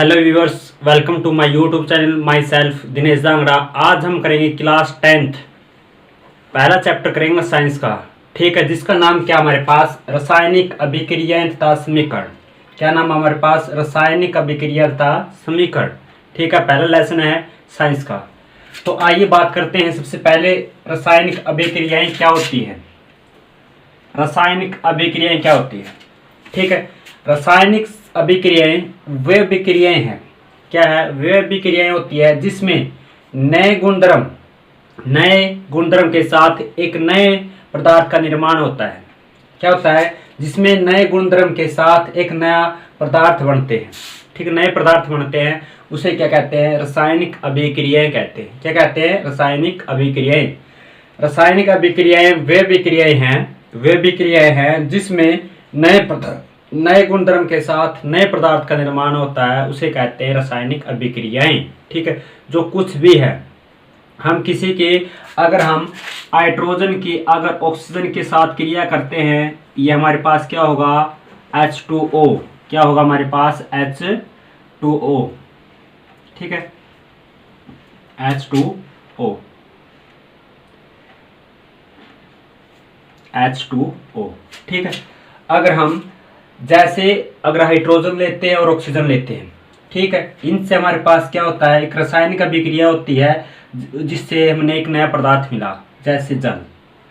Hello viewers, welcome to my YouTube channel. Myself Dinesh Jangra. आज हम करेंगे क्लास 10th पहला चैप्टर करेंगे साइंस का। ठीक है, जिसका नाम क्या हमारे पास रासायनिक अभिक्रियाएं तथा समीकरण। क्या नाम हमारे पास? रासायनिक अभिक्रिया तथा समीकरण। ठीक है, पहला लेसन है साइंस का। तो आइए बात करते हैं सबसे पहले रासायनिक अभिक्रियाएं क्या होती हैं। रासायनिक अभिक्रियाएं क्या होती है? ठीक है, रासायनिक अभिक्रियाएं वे अभिक्रियाएं हैं। क्या है? वे अभिक्रियाएं होती है जिसमें नए गुणधर्म के साथ एक नए पदार्थ का निर्माण होता है। क्या होता है? जिसमें नए गुणधर्म के साथ एक नया पदार्थ बनते हैं। ठीक है, नए पदार्थ बनते हैं, उसे क्या कहते हैं? रासायनिक अभिक्रियाएं कहते हैं। क्या कहते हैं? रासायनिक अभिक्रियाएं। रासायनिक अभिक्रियाएं वे अभिक्रियाएं हैं जिसमें नए गुणधर्म के साथ नए पदार्थ का निर्माण होता है, उसे कहते हैं रासायनिक अभिक्रियाएं। ठीक है, जो कुछ भी है, हम किसी के अगर हम हाइड्रोजन की अगर ऑक्सीजन के साथ क्रिया करते हैं, ये हमारे पास क्या होगा? H2O। क्या होगा हमारे पास? H2O। ठीक है, H2O। ठीक है, अगर हम अगर हाइड्रोजन लेते हैं और ऑक्सीजन लेते हैं, ठीक है, इनसे हमारे पास क्या होता है? एक रासायनिक अभिक्रिया होती है जिससे हमें एक नया पदार्थ मिला, जैसे जल।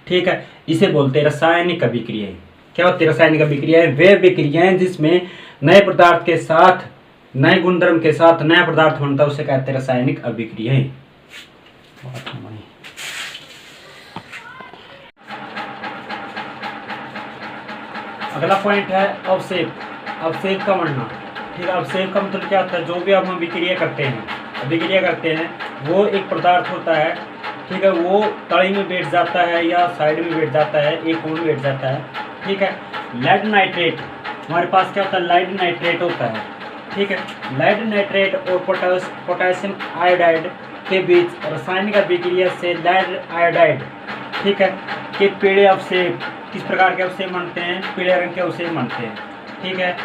ठीक है, इसे बोलते हैं रासायनिक अभिक्रियाएं। क्या होती है रासायनिक अभिक्रियाएं? वे अभिक्रियाएं जिसमें नए पदार्थ के साथ नए गुणधर्म के साथ नया पदार्थ बनता है, उसे कहते हैं रासायनिक अभिक्रियाएं। अगला पॉइंट है अवक्षेप। अवक्षेप का वर्णन। ठीक है, अवक्षेप का मतलब क्या होता है? जो भी अब हम अभिक्रिया करते हैं वो एक पदार्थ होता है। ठीक है, वो तली में बैठ जाता है या साइड में बैठ जाता है, एक कोण में बैठ जाता है। ठीक है, लेड नाइट्रेट हमारे पास क्या होता है? लेड नाइट्रेट होता है। ठीक है, लेड नाइट्रेट और पोटेशियम आयोडाइड के बीच रासायनिक अभिक्रिया से लेड आयोडाइड, ठीक है, के पीले अवक्षेप किस प्रकार के अवक्षेप बनते हैं? पीले रंग के अवक्षेप बनते हैं। ठीक है,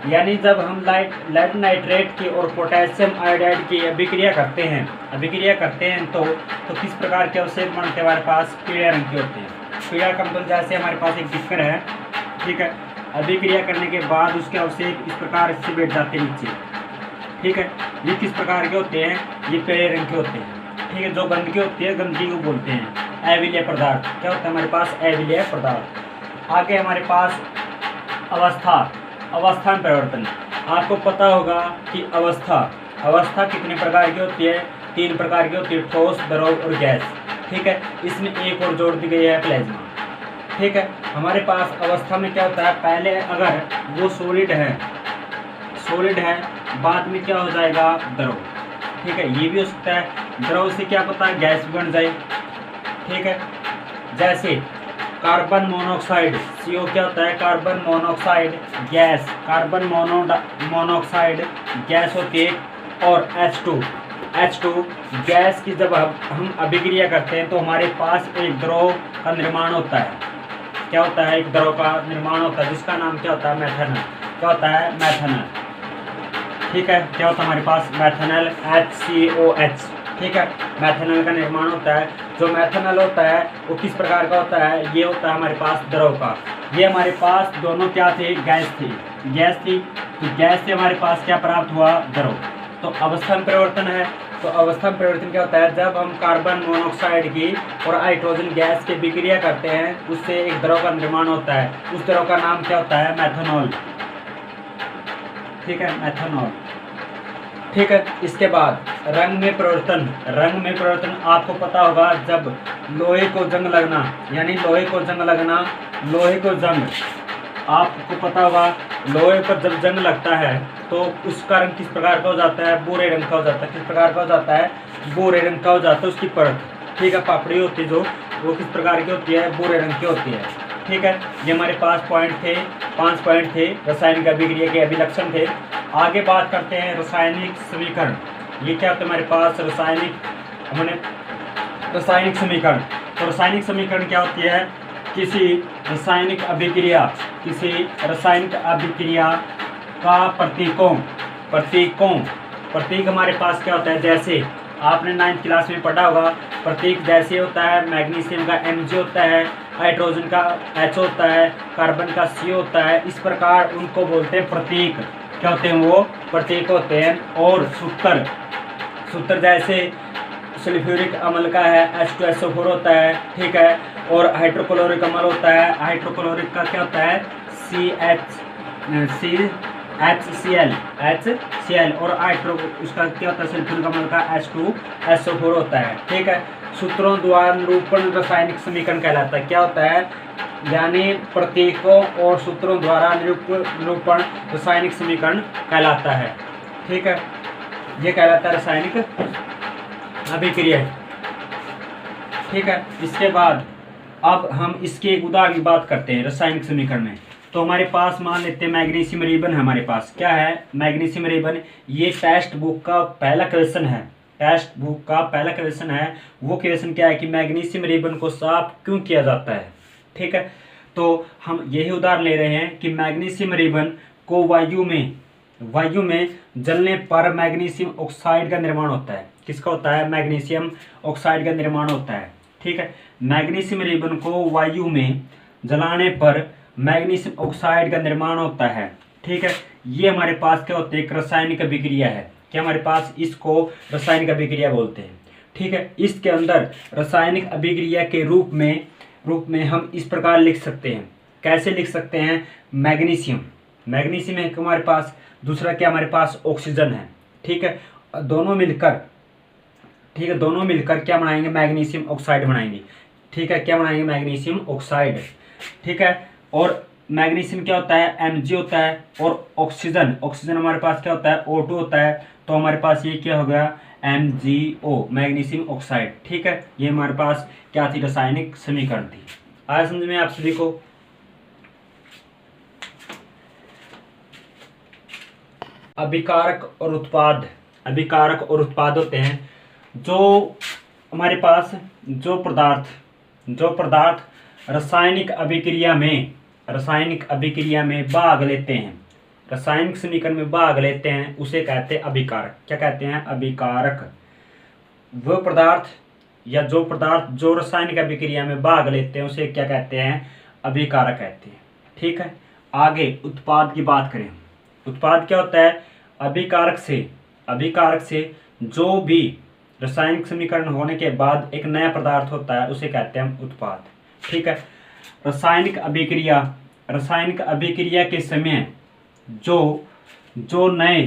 यानी जब हम लेड नाइट्रेट की और पोटेशियम आयोडाइड की अभिक्रिया करते हैं तो किस प्रकार के अवक्षेप बनते हैं? हमारे पास पीले रंग के होते हैं। पीला का मतलब जैसे हमारे पास एक बिस्तर है। ठीक है, अभिक्रिया करने के बाद उसके अवक्षेप इस प्रकार से बैठ जाते हैं नीचे। ठीक है, ये किस प्रकार के होते हैं? ये पीले रंग के होते हैं। ठीक है, जो गंदगी होती है, गंदगी को बोलते हैं अविलेय पदार्थ। क्या होता है हमारे पास? अविलेय पदार्थ। आगे हमारे पास अवस्था में परिवर्तन। आपको पता होगा कि अवस्था कितने प्रकार की होती है? 3 प्रकार की होती है, ठोस, द्रव और गैस। ठीक है, इसमें एक और जोड़ दी गई है, प्लाज्मा। ठीक है, हमारे पास अवस्था में क्या होता है? पहले अगर वो सॉलिड है, बाद में क्या हो जाएगा? द्रव। ठीक है, ये भी हो सकता है। द्रव से क्या पता है? गैस बन जाए। ठीक है, जैसे कार्बन मोनोऑक्साइड, CO क्या होता है? Carbon monoxide gas. Carbon monoxide gas होती है। और H2 गैस की जब हम अभिक्रिया करते हैं तो हमारे पास एक द्रव का निर्माण होता है। क्या होता है? एक द्रव का निर्माण होता है जिसका नाम क्या होता है? मेथनॉल। क्या होता है? मेथनॉल। ठीक है, क्या होता है हमारे पास? Methanol, HCOH। ठीक है, मेथनॉल का निर्माण होता है। जो मेथनॉल होता है वो किस प्रकार का होता है? ये होता है हमारे पास द्रव का। ये हमारे पास दोनों क्या थे? गैस थी। तो गैस से हमारे पास क्या प्राप्त हुआ? द्रव। तो अवस्था में परिवर्तन है। तो अवस्था में परिवर्तन क्या होता है? जब हम कार्बन मोनोऑक्साइड की और हाइड्रोजन गैस की अभिक्रिया करते हैं, उससे एक द्रव का निर्माण होता है। उस द्रव का नाम क्या होता है? मेथनॉल। ठीक है, मेथनॉल। ठीक है, इसके बाद रंग में परिवर्तन आपको पता होगा, जब लोहे को जंग लगना, आपको पता होगा, लोहे पर जब जंग लगता है तो उसका रंग किस प्रकार का हो जाता है? भूरे रंग का हो जाता है। किस प्रकार का हो जाता है? भूरे रंग का हो जाता है उसकी परत। ठीक है, पापड़ी होती है जो, वो किस प्रकार की होती है? भूरे रंग की होती है। ठीक है, ये हमारे पास 5 पॉइंट थे रासायनिक अभिक्रिया के अभिलक्षण थे। आगे बात करते हैं रासायनिक समीकरण। ये क्या होता है हमारे पास? रासायनिक समीकरण। तो रासायनिक समीकरण क्या होती है? किसी रासायनिक अभिक्रिया का प्रतीकों प्रतीकों, प्रतीक हमारे पास क्या होता है, जैसे आपने 9th क्लास में पढ़ा होगा, प्रतीक जैसे होता है मैग्नीशियम का Mg होता है, हाइड्रोजन का H होता है, कार्बन का C होता है, इस प्रकार उनको बोलते हैं प्रतीक। क्या होते हैं वो, प्रतीक होते हैं। और सूत्र, सूत्र जैसे सल्फ्यूरिक अम्ल का है H2SO4 होता है, ठीक है। और हाइड्रोक्लोरिक अम्ल होता है, हाइड्रोक्लोरिक का क्या होता है HCl, और उसका क्या होता है सल्फ्यूरिक अम्ल का H2SO4 होता है, ठीक है। सूत्रों द्वारा निरूपण रासायनिक समीकरण कहलाता है। क्या होता है, यानी प्रतीकों और सूत्रों द्वारा निरूपण रासायनिक समीकरण कहलाता है, ठीक है। ये कहलाता है रासायनिक अभिक्रिया, ठीक है। इसके बाद अब हम इसके एक उदाहरण की बात करते हैं रासायनिक समीकरण में। तो हमारे पास मान लेते हैं मैग्नीशियम रिबन है हमारे पास। क्या है मैग्नीशियम रिबन, ये टेक्स्ट बुक का पहला क्वेश्चन है, टेक्स्ट बुक का पहला क्वेश्चन है। वो क्वेश्चन क्या है कि मैग्नीशियम रिबन को साफ क्यों किया जाता है, ठीक है। तो हम यही उदाहरण ले रहे हैं कि मैग्नीशियम रिबन को वायु में जलने पर मैग्नीशियम ऑक्साइड का निर्माण होता है। किसका होता है, मैग्नीशियम ऑक्साइड का निर्माण होता है, ठीक है। मैग्नीशियम रिबन को वायु में जलाने पर मैग्नीशियम ऑक्साइड का निर्माण होता है, ठीक है। ये हमारे पास क्या होते हैं, एक रासायनिक अभिक्रिया है। क्या हमारे पास इसको रासायनिक अभिक्रिया बोलते हैं, ठीक है। इसके अंदर रासायनिक अभिक्रिया के रूप में हम इस प्रकार लिख सकते हैं। कैसे लिख सकते हैं, मैग्नीशियम है हमारे पास, दूसरा क्या हमारे पास ऑक्सीजन है, ठीक है। दोनों मिलकर क्या बनाएंगे, मैग्नीशियम ऑक्साइड बनाएंगे, ठीक है। क्या बनाएंगे, मैग्नीशियम ऑक्साइड, ठीक है। और मैग्नीशियम क्या होता है, Mg होता है, और ऑक्सीजन हमारे पास क्या होता है, O2 होता है। तो हमारे पास ये क्या हो गया, MgO, मैग्नीशियम ऑक्साइड, ठीक है। ये हमारे पास क्या थी, रासायनिक समीकरण थी। आया समझ में आप सभी को। अभिकारक और उत्पाद होते हैं। जो हमारे पास जो पदार्थ रासायनिक अभिक्रिया में भाग लेते हैं, रासायनिक समीकरण में भाग लेते हैं, उसे कहते हैं अभिकारक। क्या कहते हैं, अभिकारक। वो पदार्थ या जो पदार्थ जो रासायनिक अभिक्रिया में भाग लेते हैं उसे क्या कहते हैं, अभिकारक कहते हैं, ठीक है। आगे उत्पाद की बात करें। उत्पाद क्या होता है, अभिकारक से जो भी रासायनिक समीकरण होने के बाद एक नया पदार्थ होता है उसे कहते हैं उत्पाद, ठीक है। रासायनिक अभिक्रिया के समय जो नए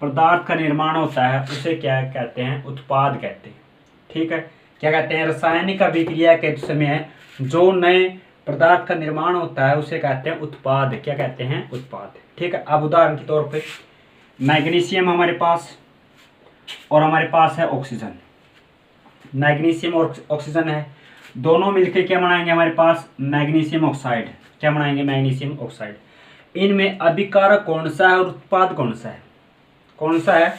पदार्थ का निर्माण होता है उसे क्या कहते हैं, उत्पाद कहते हैं, ठीक है। क्या कहते हैं, रासायनिक अभिक्रिया के समय जो नए पदार्थ का निर्माण होता है उसे कहते हैं उत्पाद। क्या कहते हैं, उत्पाद, ठीक है। अब उदाहरण के तौर पे मैग्नीशियम हमारे पास और हमारे पास है ऑक्सीजन। मैग्नीशियम और ऑक्सीजन है, दोनों मिलकर क्या बनाएंगे, हमारे पास मैग्नीशियम ऑक्साइड। क्या बनाएंगे, मैग्नीशियम ऑक्साइड। इनमें अभिकारक कौन सा है और उत्पाद कौन सा है,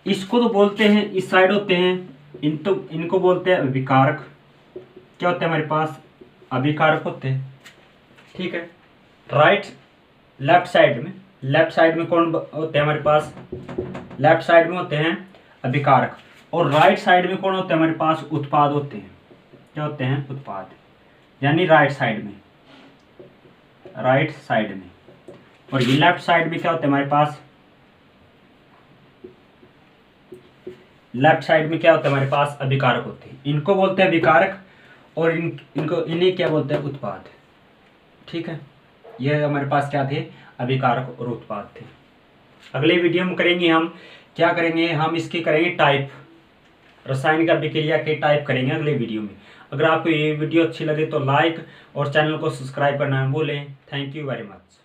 इसको तो बोलते हैं, इस साइड होते हैं इनको बोलते हैं अभिकारक। क्या होते हैं, हमारे पास अभिकारक होते हैं, ठीक है। लेफ्ट साइड में कौन होते हैं, हमारे पास लेफ्ट साइड में होते हैं अभिकारक, और राइट साइड में कौन होते हैं, हमारे पास उत्पाद होते हैं। क्या होते हैं, उत्पाद, यानी राइट साइड में। और ये लेफ्ट साइड में क्या होते हैं, हमारे पास लेफ्ट साइड में क्या होता है, हमारे पास अभिकारक होते हैं। इनको बोलते हैं अभिकारक और इन्हें क्या बोलते हैं, उत्पाद, ठीक है। यह हमारे पास क्या थे, अभिकारक और उत्पाद थे। अगले वीडियो में करेंगे हम क्या करेंगे, हम इसके करेंगे टाइप, रासायनिक अभिक्रिया के टाइप करेंगे अगले वीडियो में। अगर आपको ये वीडियो अच्छी लगे तो लाइक और चैनल को सब्सक्राइब करना न भूलें। Thank you very much.